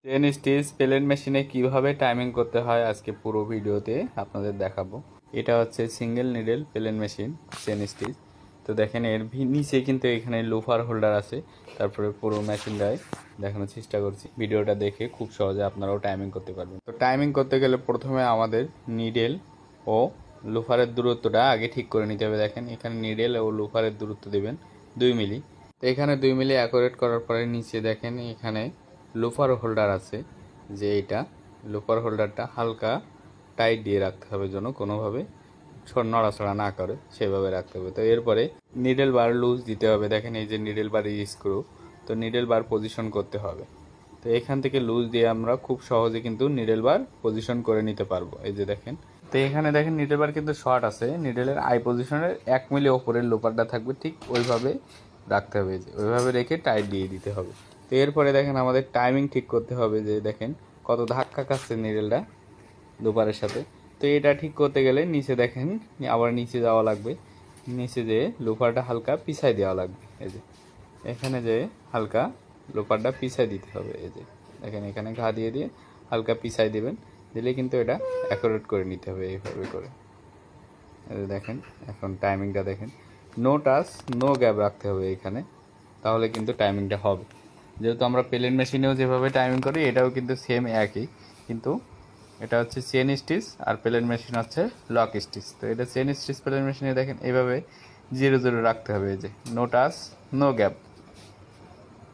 Chain stitch plane মেশিনে কিভাবে timing করতে হয় আজকে পুরো ভিডিওতে আপনাদের দেখাবো। এটা হচ্ছে single needle plain machine chain stitch. তো দেখেন এর নিচে কিন্তু এখানে লোফার হোল্ডার আছে। তারপরে পুরো মেশিনটায় দেখানোর চেষ্টা করছি, ভিডিওটা দেখে খুব সহজে আপনারাও টাইমিং করতে পারবেন। তো টাইমিং করতে গেলে প্রথমে আমাদের নিডেল ও লোফারের দূরত্বটা আগে ঠিক করে নিতে হবে। দেখেন এখানে নিডেল ও লোফারের দূরত্ব দেবেন 2 মিলি। তো এখানে 2 মিলি অ্যাকুরেট করার পরে নিচে দেখেন এখানে লোফার হোল্ডার আছে, যে এটা লোফার হোল্ডারটা হালকা টাইট দিয়ে রাখতে হবে, যেন কোনোভাবে নড়াচড়া না করে সেভাবে রাখতে হবে। তো এরপরে নিডেল বার লুজ দিতে হবে। দেখেন এই যে নিডেল বারের স্ক্রু, তো নিডেল বার পজিশন করতে হবে। তো এখান থেকে লুজ দিয়ে আমরা খুব সহজে কিন্তু নিডেল বার পজিশন করে নিতে পারবো। এই যে দেখেন, তো এখানে দেখেন নিডেল বার কিন্তু শর্ট আছে, নিডেলের আই পজিশনের 1 মিলি ওপরের লোপারটা থাকবে, ঠিক ওইভাবে রাখতে হবে, যে ওইভাবে রেখে টাইট দিয়ে দিতে হবে। তো এরপরে দেখেন আমাদের টাইমিং ঠিক করতে হবে, যে দেখেন কত ধাক্কা খাচ্ছে নিডেলটা লোপারের সাথে। তো এটা ঠিক করতে গেলে নিচে দেখেন আবার নিচে যাওয়া লাগবে, নিচে যে লোপারটা হালকা পিছাই দেওয়া লাগবে। এই যে এখানে যে হালকা লোপারটা পিছাই দিতে হবে। এই যে দেখেন এখানে ঘা দিয়ে দিয়ে হালকা পিছাই দেবেন, দিলে কিন্তু এটা অ্যাকুরেট করে নিতে হবে এইভাবে করে। এই যে দেখেন এখন টাইমিংটা দেখেন, নো টাচ নো গ্যাপ রাখতে হবে এখানে, তাহলে কিন্তু টাইমিংটা হবে। যেহেতু আমরা প্লেন মেশিনেও যেভাবে টাইমিং করি এটাও কিন্তু সেম একই, কিন্তু এটা হচ্ছে চেন স্টিচ আর প্লেন মেশিন হচ্ছে লক স্টিচ। তো এটা চেন স্টিচ প্লেন মেশিনে দেখেন এইভাবে 0 0 রাখতে হবে, এই যে নো টাচ নো গ্যাপ,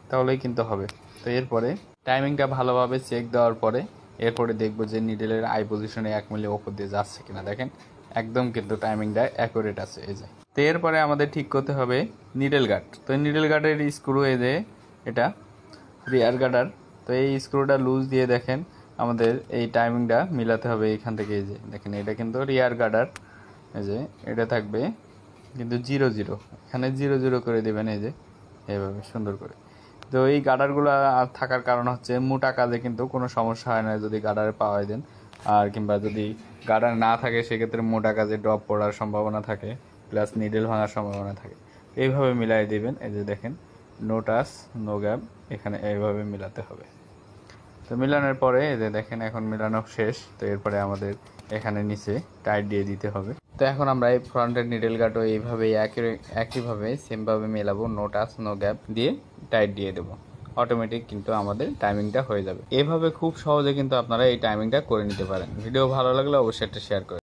তাহলেই কিন্তু হবে। তো এরপরে টাইমিংটা ভালোভাবে চেক দেওয়ার পরে এরপরে দেখবো যে নিডেলের আই পজিশনে 1 মিলি ওপর দিয়ে যাচ্ছে কিনা। দেখেন একদম কিন্তু টাইমিংটা অ্যাকুরেট আছে। এই যে তো এরপরে আমাদের ঠিক করতে হবে নিডেল গার্ড। তো নিডেল গার্ডের স্ক্রু এই যে এটা রিয়ার গার্ডার। তো এই স্ক্রুটা লুজ দিয়ে দেখেন আমাদের এই টাইমিংটা মিলাতে হবে এখান থেকে। এই যে দেখেন এটা কিন্তু রিয়ার গার্ডার, এই যে এটা থাকবে কিন্তু 0 0, এখানে 0 0 করে দেবেন, এই যে এইভাবে সুন্দর করে। তো এই গার্ডারগুলো থাকার কারণ হচ্ছে মোটা কাজে কিন্তু কোনো সমস্যা হয় না যদি গার্ডারে পাওয়া দেন, আর কিংবা যদি গার্ডার না থাকে সেক্ষেত্রে মোটা কাজে ড্রপ পড়ার সম্ভাবনা থাকে, প্লাস নিডেল ভাঙার সম্ভাবনা থাকে। এইভাবে মিলাই দিবেন। এই যে দেখেন নো টাচ নো গ্যাপ, এখানে এইভাবে মিলাতে হবে। তো মিলানোর পরে এই যে দেখেন এখন মিলানো শেষ। তো এরপরে আমাদের এখানে নিচে টাইট দিয়ে দিতে হবে। তো এখন আমরা এই ফ্রন্টের নিডেল গার্ডও এইভাবে একইভাবে সেমভাবে মেলাবো, নো টাচ নো গ্যাপ দিয়ে টাইট দিয়ে দেবো, অটোমেটিক কিন্তু আমাদের টাইমিংটা হয়ে যাবে। এভাবে খুব সহজে কিন্তু আপনারা এই টাইমিংটা করে নিতে পারেন। ভিডিও ভালো লাগলে অবশ্যই একটা শেয়ার করুন।